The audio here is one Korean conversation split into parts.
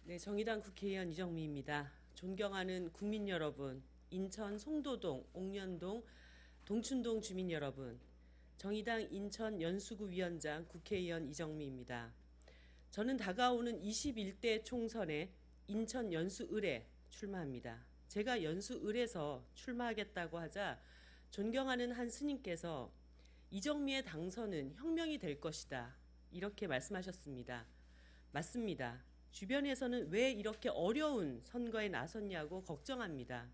네, 정의당 국회의원 이정미입니다. 존경하는 국민 여러분, 인천 송도동, 옥년동, 동춘동 주민 여러분, 정의당 인천 연수구 위원장 국회의원 이정미입니다. 저는 다가오는 21대 총선에 인천 연수을에 출마합니다. 제가 연수을에서 출마하겠다고 하자 존경하는 한 스님께서 이정미의 당선은 혁명이 될 것이다, 이렇게 말씀하셨습니다. 맞습니다. 주변에서는 왜 이렇게 어려운 선거에 나섰냐고 걱정합니다.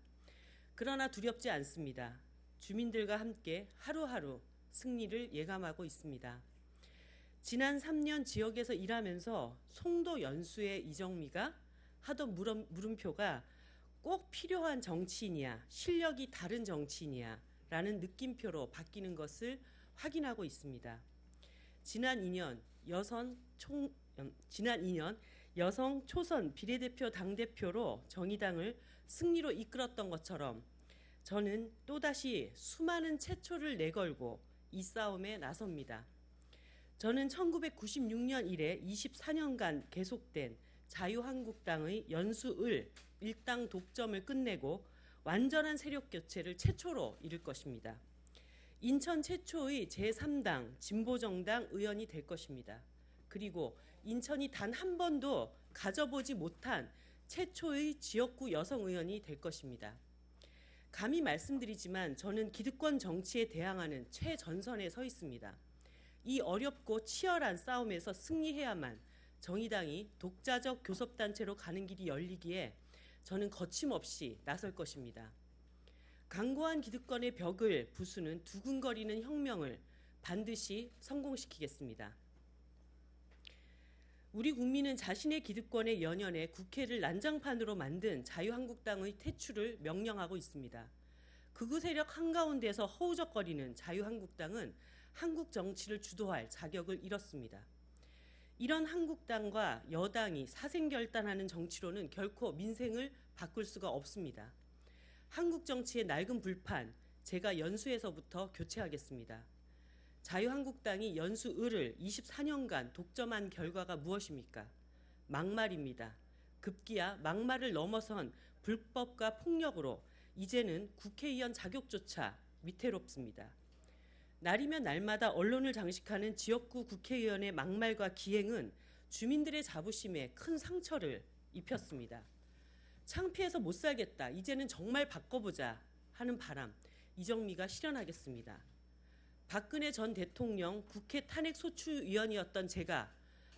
그러나 두렵지 않습니다. 주민들과 함께 하루하루 승리를 예감하고 있습니다. 지난 3년 지역에서 일하면서 송도 연수의 이정미가 하던 물음표가 꼭 필요한 정치인이야, 실력이 다른 정치인이야 라는 느낌표로 바뀌는 것을 확인하고 있습니다. 지난 2년 여성 초선 비례대표 당대표로 정의당을 승리로 이끌었던 것처럼 저는 또다시 수많은 채초를 내걸고 이 싸움에 나섭니다. 저는 1996년 이래 24년간 계속된 자유한국당의 연수을 일당 독점을 끝내고 완전한 세력 교체를 최초로 이룰 것입니다. 인천 최초의 제3당 진보정당 의원이 될 것입니다. 그리고 인천이 단 한 번도 가져보지 못한 최초의 지역구 여성 의원이 될 것입니다. 감히 말씀드리지만 저는 기득권 정치에 대항하는 최전선에 서 있습니다. 이 어렵고 치열한 싸움에서 승리해야만 정의당이 독자적 교섭단체로 가는 길이 열리기에 저는 거침없이 나설 것입니다. 강고한 기득권의 벽을 부수는 두근거리는 혁명을 반드시 성공시키겠습니다. 우리 국민은 자신의 기득권의 연연에 국회를 난장판으로 만든 자유한국당의 퇴출을 명령하고 있습니다. 극우 세력 한가운데서 허우적거리는 자유한국당은 한국 정치를 주도할 자격을 잃었습니다. 이런 한국당과 여당이 사생결단하는 정치로는 결코 민생을 바꿀 수가 없습니다. 한국 정치의 낡은 불판, 제가 연수에서부터 교체하겠습니다. 자유한국당이 연수을을 24년간 독점한 결과가 무엇입니까? 막말입니다. 급기야 막말을 넘어선 불법과 폭력으로 이제는 국회의원 자격조차 위태롭습니다. 날이면 날마다 언론을 장식하는 지역구 국회의원의 막말과 기행은 주민들의 자부심에 큰 상처를 입혔습니다. 창피해서 못 살겠다, 이제는 정말 바꿔보자 하는 바람, 이정미가 실현하겠습니다. 박근혜 전 대통령 국회 탄핵소추위원이었던 제가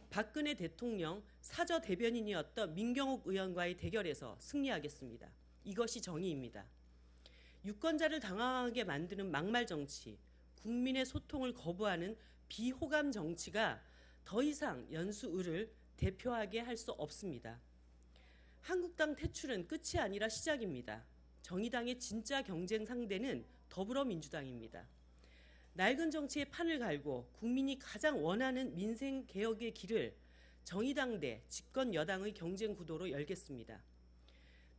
박근혜 대통령 사저 대변인이었던 민경욱 의원과의 대결에서 승리하겠습니다. 이것이 정의입니다. 유권자를 당황하게 만드는 막말 정치, 국민의 소통을 거부하는 비호감 정치가 더 이상 연수을을 대표하게 할 수 없습니다. 한국당 퇴출은 끝이 아니라 시작입니다. 정의당의 진짜 경쟁 상대는 더불어민주당입니다. 낡은 정치의 판을 갈고 국민이 가장 원하는 민생 개혁의 길을 정의당 대 집권 여당의 경쟁 구도로 열겠습니다.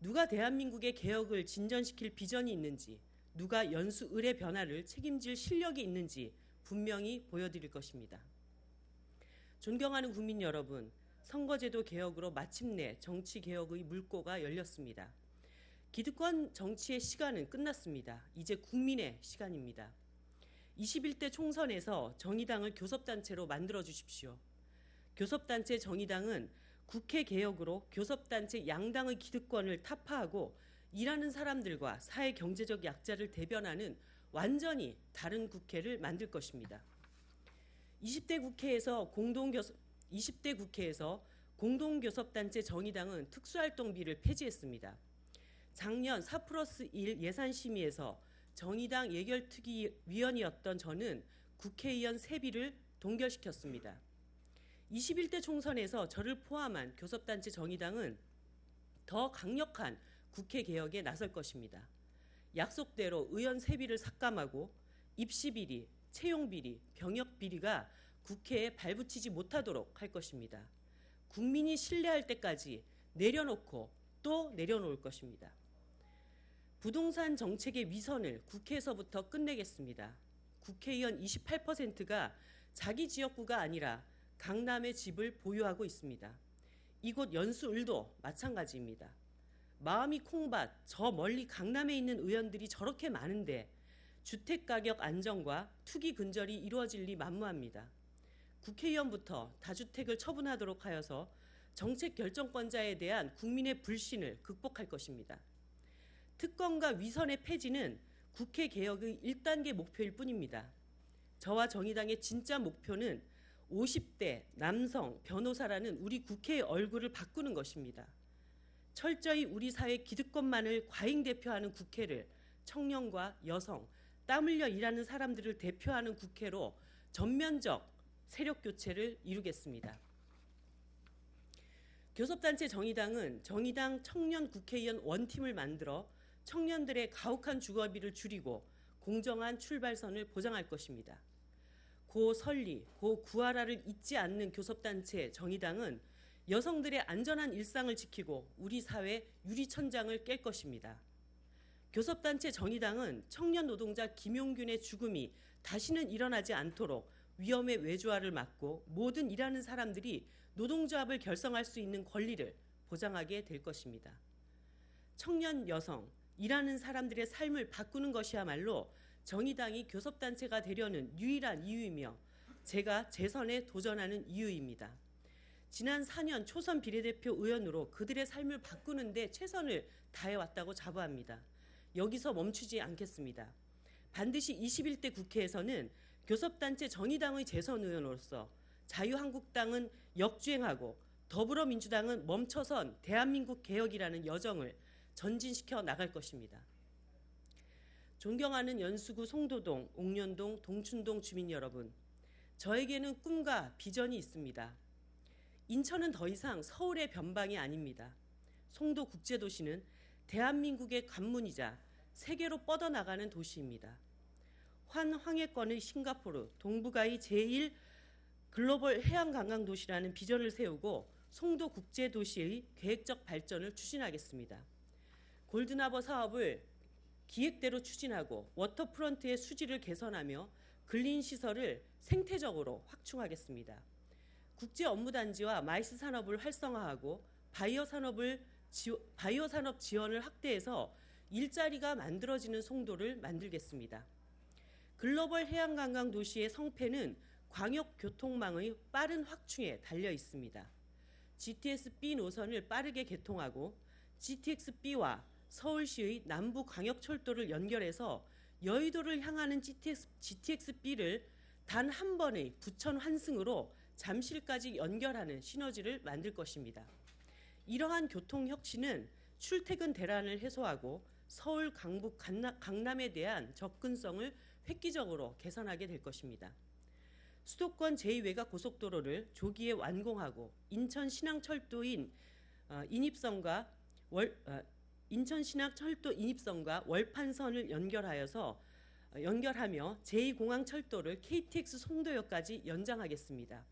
누가 대한민국의 개혁을 진전시킬 비전이 있는지, 누가 연수을의 변화를 책임질 실력이 있는지 분명히 보여드릴 것입니다. 존경하는 국민 여러분, 선거제도 개혁으로 마침내 정치개혁의 물꼬가 열렸습니다. 기득권 정치의 시간은 끝났습니다. 이제 국민의 시간입니다. 21대 총선에서 정의당을 교섭단체로 만들어 주십시오. 교섭단체 정의당은 국회 개혁으로 교섭단체 양당의 기득권을 타파하고 일하는 사람들과 사회 경제적 약자를 대변하는 완전히 다른 국회를 만들 것입니다. 20대 국회에서 공동교섭단체 정의당은 특수활동비를 폐지했습니다. 작년 4+1 예산심의에서 정의당 예결특위위원이었던 저는 국회의원 세비를 동결시켰습니다. 21대 총선에서 저를 포함한 교섭단체 정의당은 더 강력한 국회 개혁에 나설 것입니다. 약속대로 의원 세비를 삭감하고 입시비리, 채용비리, 병역비리가 국회에 발붙이지 못하도록 할 것입니다. 국민이 신뢰할 때까지 내려놓고 또 내려놓을 것입니다. 부동산 정책의 위선을 국회에서부터 끝내겠습니다. 국회의원 28%가 자기 지역구가 아니라 강남의 집을 보유하고 있습니다. 이곳 연수을도 마찬가지입니다. 마음이 콩밭, 저 멀리 강남에 있는 의원들이 저렇게 많은데 주택가격 안정과 투기 근절이 이루어질 리 만무합니다. 국회의원부터 다주택을 처분하도록 하여서 정책 결정권자에 대한 국민의 불신을 극복할 것입니다. 특검과 위선의 폐지는 국회 개혁의 1단계 목표일 뿐입니다. 저와 정의당의 진짜 목표는 50대 남성 변호사라는 우리 국회의 얼굴을 바꾸는 것입니다. 철저히 우리 사회 기득권만을 과잉 대표하는 국회를 청년과 여성, 땀 흘려 일하는 사람들을 대표하는 국회로 전면적 세력 교체를 이루겠습니다. 교섭단체 정의당은 정의당 청년 국회의원 원팀을 만들어 청년들의 가혹한 주거비를 줄이고 공정한 출발선을 보장할 것입니다. 고 설리, 고 구하라를 잊지 않는 교섭단체 정의당은 여성들의 안전한 일상을 지키고 우리 사회 유리천장을 깰 것입니다. 교섭단체 정의당은 청년 노동자 김용균의 죽음이 다시는 일어나지 않도록 위험의 외주화를 막고 모든 일하는 사람들이 노동조합을 결성할 수 있는 권리를 보장하게 될 것입니다. 청년 여성, 일하는 사람들의 삶을 바꾸는 것이야말로 정의당이 교섭단체가 되려는 유일한 이유이며 제가 재선에 도전하는 이유입니다. 지난 4년 초선 비례대표 의원으로 그들의 삶을 바꾸는 데 최선을 다해왔다고 자부합니다. 여기서 멈추지 않겠습니다. 반드시 21대 국회에서는 교섭단체 정의당의 재선 의원으로서 자유한국당은 역주행하고 더불어민주당은 멈춰선 대한민국 개혁이라는 여정을 전진시켜 나갈 것입니다. 존경하는 연수구 송도동, 옥년동, 동춘동 주민 여러분, 저에게는 꿈과 비전이 있습니다. 인천은 더 이상 서울의 변방이 아닙니다. 송도 국제도시는 대한민국의 관문이자 세계로 뻗어나가는 도시입니다. 환황해권의 싱가포르, 동북아의 제1 글로벌 해양관광도시라는 비전을 세우고 송도 국제도시의 계획적 발전을 추진하겠습니다. 골든하버 사업을 기획대로 추진하고 워터프런트의 수질을 개선하며 근린시설을 생태적으로 확충하겠습니다. 국제업무단지와 마이스 산업을 활성화하고 바이오산업 지원을 확대해서 일자리가 만들어지는 송도를 만들겠습니다. 글로벌 해양관광 도시의 성패는 광역교통망의 빠른 확충에 달려 있습니다. GTX-B 노선을 빠르게 개통하고 GTX-B와 서울시의 남부광역철도를 연결해서 여의도를 향하는 GTX-B를 단 한 번의 부천 환승으로 잠실까지 연결하는 시너지를 만들 것입니다. 이러한 교통혁신은 출퇴근 대란을 해소하고 서울, 강북, 강남에 대한 접근성을 획기적으로 개선하게 될 것입니다. 수도권 제2외곽 고속도로를 조기에 완공하고 인천 신항철도 인입선과 월판선을 연결하며 제2공항철도를 KTX 송도역까지 연장하겠습니다.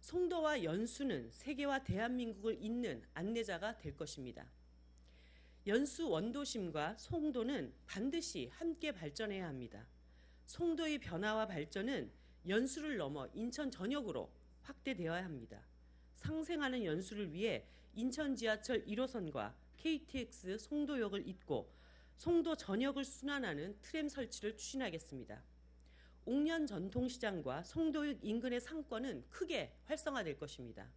송도와 연수는 세계와 대한민국을 잇는 안내자가 될 것입니다. 연수 원도심과 송도는 반드시 함께 발전해야 합니다. 송도의 변화와 발전은 연수를 넘어 인천 전역으로 확대되어야 합니다. 상생하는 연수를 위해 인천 지하철 1호선과 KTX 송도역을 잇고 송도 전역을 순환하는 트램 설치를 추진하겠습니다. 옥년 전통시장과 송도역 인근의 상권은 크게 활성화될 것입니다.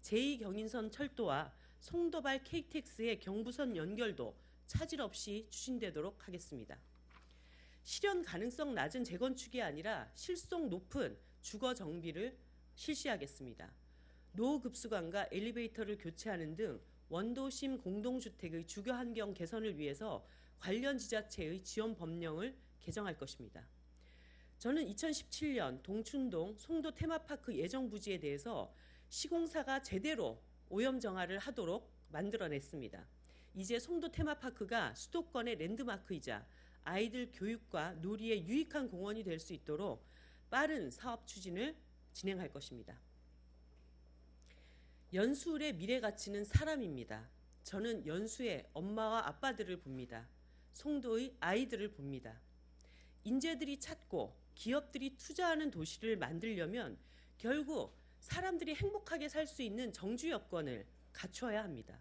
제2경인선 철도와 송도발 KTX의 경부선 연결도 차질 없이 추진되도록 하겠습니다. 실현 가능성 낮은 재건축이 아니라 실속 높은 주거 정비를 실시하겠습니다. 노후급수관과 엘리베이터를 교체하는 등 원도심 공동주택의 주거 환경 개선을 위해서 관련 지자체의 지원 법령을 개정할 것입니다. 저는 2017년 동춘동 송도 테마파크 예정 부지에 대해서 시공사가 제대로 오염 정화를 하도록 만들어냈습니다. 이제 송도 테마파크가 수도권의 랜드마크이자 아이들 교육과 놀이에 유익한 공원이 될 수 있도록 빠른 사업 추진을 진행할 것입니다. 연수의 미래 가치는 사람입니다. 저는 연수의 엄마와 아빠들을 봅니다. 송도의 아이들을 봅니다. 인재들이 찾고 기업들이 투자하는 도시를 만들려면 결국 사람들이 행복하게 살 수 있는 정주 여건을 갖춰야 합니다.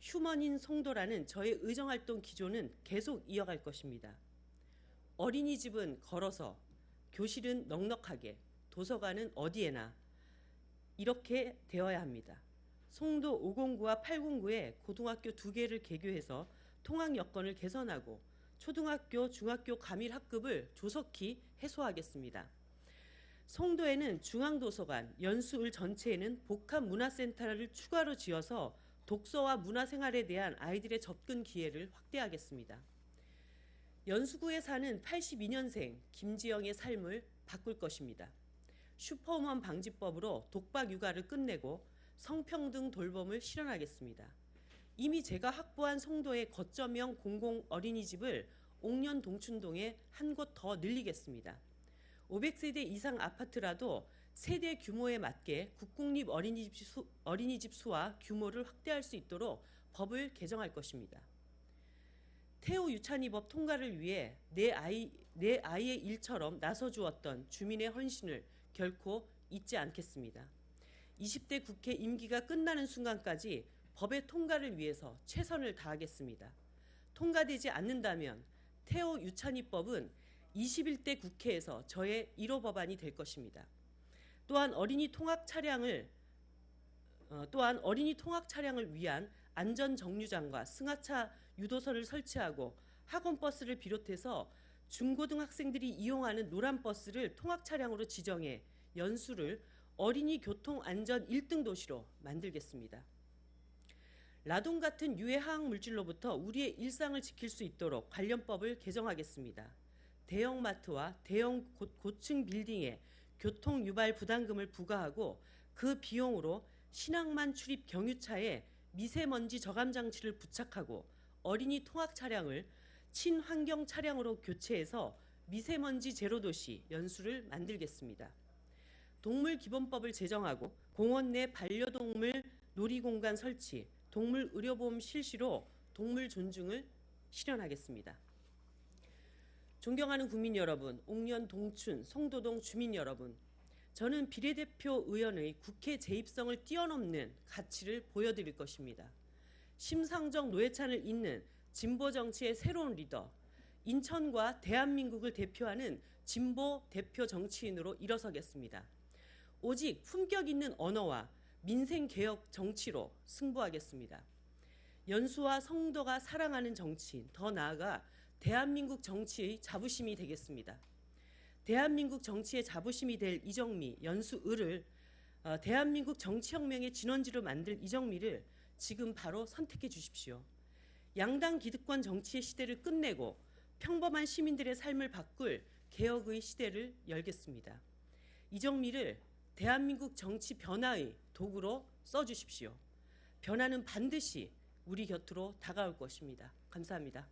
휴먼인 송도라는 저의 의정활동 기조는 계속 이어갈 것입니다. 어린이집은 걸어서, 교실은 넉넉하게, 도서관은 어디에나 이렇게 되어야 합니다. 송도 509와 809에 고등학교 2개를 개교해서 통학 여건을 개선하고 초등학교, 중학교 과밀 학급을 조속히 해소하겠습니다. 송도에는 중앙도서관, 연수을 전체에는 복합문화센터를 추가로 지어서 독서와 문화생활에 대한 아이들의 접근 기회를 확대하겠습니다. 연수구에 사는 82년생 김지영의 삶을 바꿀 것입니다. 슈퍼우먼 방지법으로 독박 육아를 끝내고 성평등 돌봄을 실현하겠습니다. 이미 제가 확보한 송도의 거점형 공공 어린이집을 옥년 동춘동에 한 곳 더 늘리겠습니다. 500세대 이상 아파트라도 세대 규모에 맞게 국공립 어린이집 수와 규모를 확대할 수 있도록 법을 개정할 것입니다. 태호 유찬이법 통과를 위해 내 아이의 일처럼 나서주었던 주민의 헌신을 결코 잊지 않겠습니다. 20대 국회 임기가 끝나는 순간까지 법의 통과를 위해서 최선을 다하겠습니다. 통과되지 않는다면 태호 유찬이법은 21대 국회에서 저의 1호 법안이 될 것입니다. 또한 어린이 통학 차량을 위한 안전 정류장과 승하차 유도선을 설치하고 학원버스를 비롯해서 중고등학생들이 이용하는 노란버스를 통학 차량으로 지정해 연수를 어린이 교통 안전 1등 도시로 만들겠습니다. 라돈 같은 유해 화학 물질로부터 우리의 일상을 지킬 수 있도록 관련법을 개정하겠습니다. 대형마트와 대형 고층 빌딩에 교통 유발 부담금을 부과하고 그 비용으로 신항만 출입 경유차에 미세먼지 저감 장치를 부착하고 어린이 통학 차량을 친환경 차량으로 교체해서 미세먼지 제로 도시 연수를 만들겠습니다. 동물 기본법을 제정하고 공원 내 반려동물 놀이공간 설치, 동물 의료보험 실시로 동물 존중을 실현하겠습니다. 존경하는 국민 여러분, 옥년 동춘 송도동 주민 여러분, 저는 비례대표 의원의 국회 재입성을 뛰어넘는 가치를 보여드릴 것입니다. 심상정 노회찬을 잇는 진보 정치의 새로운 리더, 인천과 대한민국을 대표하는 진보 대표 정치인으로 일어서겠습니다. 오직 품격 있는 언어와 민생개혁 정치로 승부하겠습니다. 연수와 송도가 사랑하는 정치인, 더 나아가 대한민국 정치의 자부심이 되겠습니다. 대한민국 정치의 자부심이 될 이정미, 연수을을 대한민국 정치혁명의 진원지로 만들 이정미를 지금 바로 선택해 주십시오. 양당 기득권 정치의 시대를 끝내고 평범한 시민들의 삶을 바꿀 개혁의 시대를 열겠습니다. 이정미를 대한민국 정치 변화의 도구로 써주십시오. 변화는 반드시 우리 곁으로 다가올 것입니다. 감사합니다.